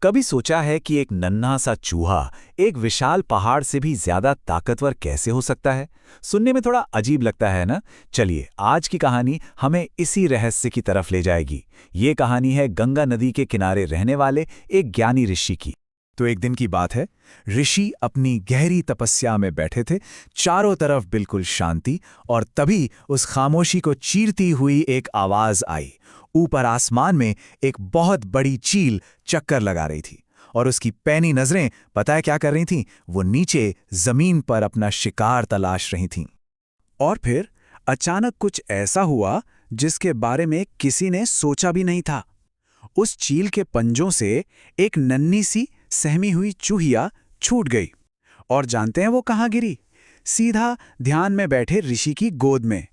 कभी सोचा है कि एक नन्हा सा चूहा एक विशाल पहाड़ से भी ज्यादा ताकतवर कैसे हो सकता है? सुनने में थोड़ा अजीब लगता है ना? चलिए, आज की कहानी हमें इसी रहस्य की तरफ ले जाएगी। ये कहानी है गंगा नदी के किनारे रहने वाले एक ज्ञानी ऋषि की। तो एक दिन की बात है, ऋषि अपनी गहरी तपस्या में बैठे थे, चारों तरफ बिल्कुल शांति, और तभी उस खामोशी को चीरती हुई एक आवाज आई। ऊपर आसमान में एक बहुत बड़ी चील चक्कर लगा रही थी, और उसकी पैनी नजरें पता है क्या कर रही थीं? वो नीचे जमीन पर अपना शिकार तलाश रही थीं। और फिर अचानक कुछ ऐसा हुआ जिसके बारे में किसी ने सोचा भी नहीं था। उस चील के पंजों से एक नन्ही सी सहमी हुई चूहिया छूट गई। और जानते हैं वो कहाँ गिरी? सीधा ध्यान में बैठे ऋषि की गोद में।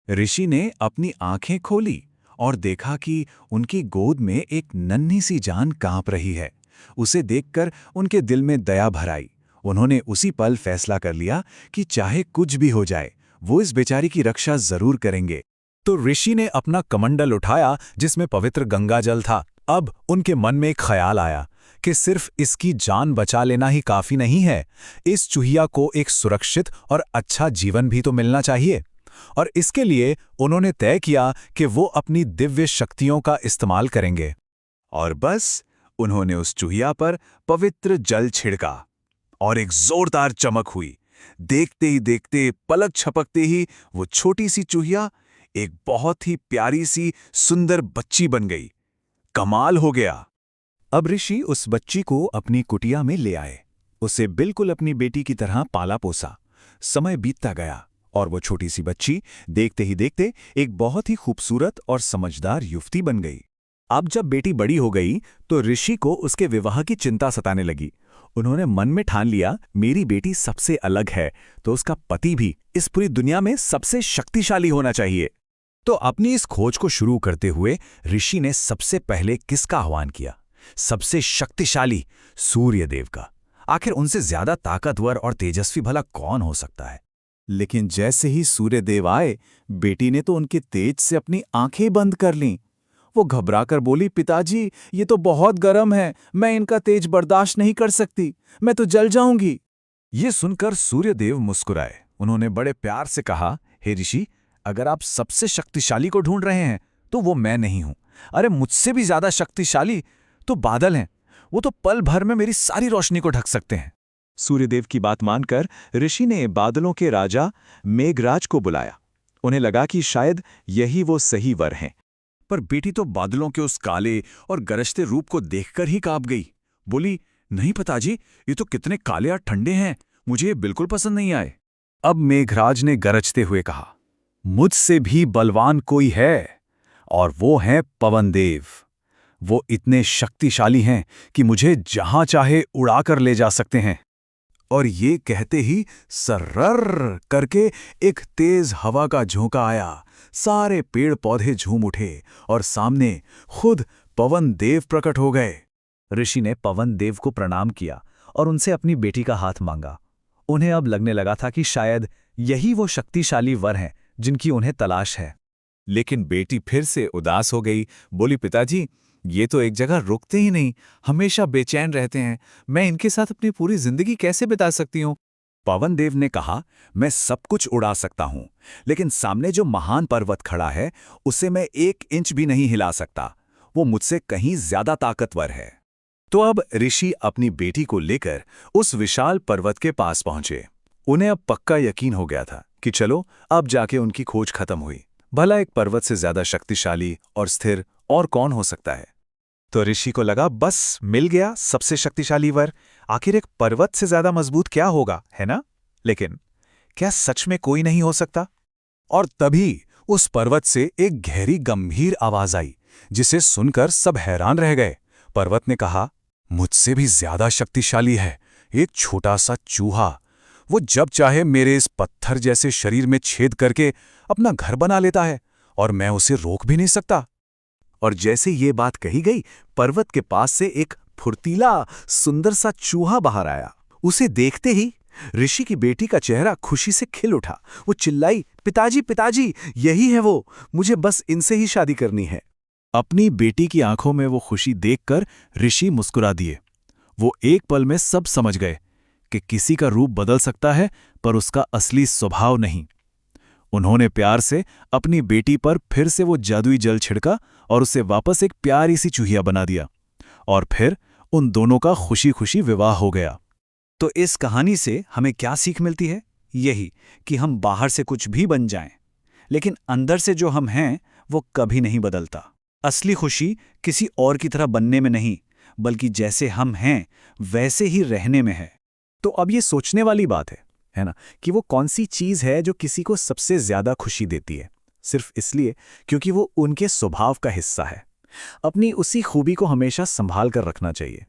ऋषि ने अपनी आंखें खोली और देखा कि उनकी गोद में एक नन्ही सी जान कांप रही है। उसे देखकर उनके दिल में दया भर आई। उन्होंने उसी पल फैसला कर लिया कि चाहे कुछ भी हो जाए, वो इस बेचारी की रक्षा जरूर करेंगे। तो ऋषि ने अपना कमंडल उठाया जिसमें पवित्र गंगा जल था। अब उनके मन में एक ख्याल आया कि सिर्फ इसकी जान बचा लेना ही काफी नहीं है, इस चूहिया को एक सुरक्षित और अच्छा जीवन भी तो मिलना चाहिए। और इसके लिए उन्होंने तय किया कि वो अपनी दिव्य शक्तियों का इस्तेमाल करेंगे। और बस उन्होंने उस चूहिया पर पवित्र जल छिड़का और एक जोरदार चमक हुई। देखते ही देखते, पलक झपकते ही वो छोटी सी चूहिया एक बहुत ही प्यारी सी सुंदर बच्ची बन गई। कमाल हो गया। अब ऋषि उस बच्ची को अपनी कुटिया में ले आए, उसे बिल्कुल अपनी बेटी की तरह पाला पोसा। समय बीतता गया और वो छोटी सी बच्ची देखते ही देखते एक बहुत ही खूबसूरत और समझदार युवती बन गई। अब जब बेटी बड़ी हो गई तो ऋषि को उसके विवाह की चिंता सताने लगी। उन्होंने मन में ठान लिया, मेरी बेटी सबसे अलग है तो उसका पति भी इस पूरी दुनिया में सबसे शक्तिशाली होना चाहिए। तो अपनी इस खोज को शुरू करते हुए ऋषि ने सबसे पहले किसका आह्वान किया? सबसे शक्तिशाली सूर्यदेव का। आखिर उनसे ज्यादा ताकतवर और तेजस्वी भला कौन हो सकता है? लेकिन जैसे ही सूर्यदेव आए, बेटी ने तो उनके तेज से अपनी आंखें बंद कर लीं। वो घबराकर बोली, पिताजी, ये तो बहुत गर्म है, मैं इनका तेज बर्दाश्त नहीं कर सकती, मैं तो जल जाऊंगी। ये सुनकर सूर्यदेव मुस्कुराए। उन्होंने बड़े प्यार से कहा, हे ऋषि, अगर आप सबसे शक्तिशाली को ढूंढ रहे हैं तो वो मैं नहीं हूं। अरे, मुझसे भी ज्यादा शक्तिशाली तो बादल हैं। वो तो पल भर में मेरी सारी रोशनी को ढक सकते हैं। सूर्यदेव की बात मानकर ऋषि ने बादलों के राजा मेघराज को बुलाया। उन्हें लगा कि शायद यही वो सही वर हैं। पर बेटी तो बादलों के उस काले और गरजते रूप को देखकर ही कांप गई। बोली, नहीं पिताजी, ये तो कितने काले और ठंडे हैं, मुझे ये बिल्कुल पसंद नहीं आए। अब मेघराज ने गरजते हुए कहा, मुझसे भी बलवान कोई है, और वो हैं पवनदेव। वो इतने शक्तिशाली हैं कि मुझे जहां चाहे उड़ाकर ले जा सकते हैं। और ये कहते ही सर्रर करके एक तेज हवा का झोंका आया। सारे पेड़ पौधे झूम उठे और सामने खुद पवन देव प्रकट हो गए। ऋषि ने पवन देव को प्रणाम किया और उनसे अपनी बेटी का हाथ मांगा। उन्हें अब लगने लगा था कि शायद यही वो शक्तिशाली वर हैं जिनकी उन्हें तलाश है। लेकिन बेटी फिर से उदास हो गई। बोली, पिताजी, ये तो एक जगह रुकते ही नहीं, हमेशा बेचैन रहते हैं। मैं इनके साथ अपनी पूरी जिंदगी कैसे बिता सकती हूँ? पवन देव ने कहा, मैं सब कुछ उड़ा सकता हूँ, लेकिन सामने जो महान पर्वत खड़ा है उसे मैं 1 इंच भी नहीं हिला सकता। वो मुझसे कहीं ज्यादा ताकतवर है। तो अब ऋषि अपनी बेटी को लेकर उस विशाल पर्वत के पास पहुंचे। उन्हें अब पक्का यकीन हो गया था कि चलो, अब जाके उनकी खोज खत्म हुई। भला एक पर्वत से ज्यादा शक्तिशाली और स्थिर और कौन हो सकता है? तो ऋषि को लगा, बस मिल गया सबसे शक्तिशाली वर। आखिर एक पर्वत से ज्यादा मजबूत क्या होगा, है ना? लेकिन क्या सच में कोई नहीं हो सकता? और तभी उस पर्वत से एक गहरी गंभीर आवाज आई, जिसे सुनकर सब हैरान रह गए। पर्वत ने कहा, मुझसे भी ज्यादा शक्तिशाली है एक छोटा सा चूहा। वो जब चाहे मेरे इस पत्थर जैसे शरीर में छेद करके अपना घर बना लेता है, और मैं उसे रोक भी नहीं सकता। और जैसे ये बात कही गई, पर्वत के पास से एक फुर्तीला सुंदर सा चूहा बाहर आया। उसे देखते ही ऋषि की बेटी का चेहरा खुशी से खिल उठा। वो चिल्लाई, पिताजी, पिताजी, यही है वो, मुझे बस इनसे ही शादी करनी है। अपनी बेटी की आंखों में वो खुशी देखकर ऋषि मुस्कुरा दिए। वो एक पल में सब समझ गए कि किसी का रूप बदल सकता है पर उसका असली स्वभाव नहीं। उन्होंने प्यार से अपनी बेटी पर फिर से वो जादुई जल छिड़का और उसे वापस एक प्यारी सी चूहिया बना दिया, और फिर उन दोनों का खुशी खुशी विवाह हो गया। तो इस कहानी से हमें क्या सीख मिलती है? यही कि हम बाहर से कुछ भी बन जाएं, लेकिन अंदर से जो हम हैं वो कभी नहीं बदलता। असली खुशी किसी और की तरह बनने में नहीं, बल्कि जैसे हम हैं वैसे ही रहने में है। तो अब ये सोचने वाली बात है ना, कि वो कौन सी चीज़ है जो किसी को सबसे ज़्यादा खुशी देती है, सिर्फ इसलिए क्योंकि वो उनके स्वभाव का हिस्सा है। अपनी उसी खूबी को हमेशा संभाल कर रखना चाहिए।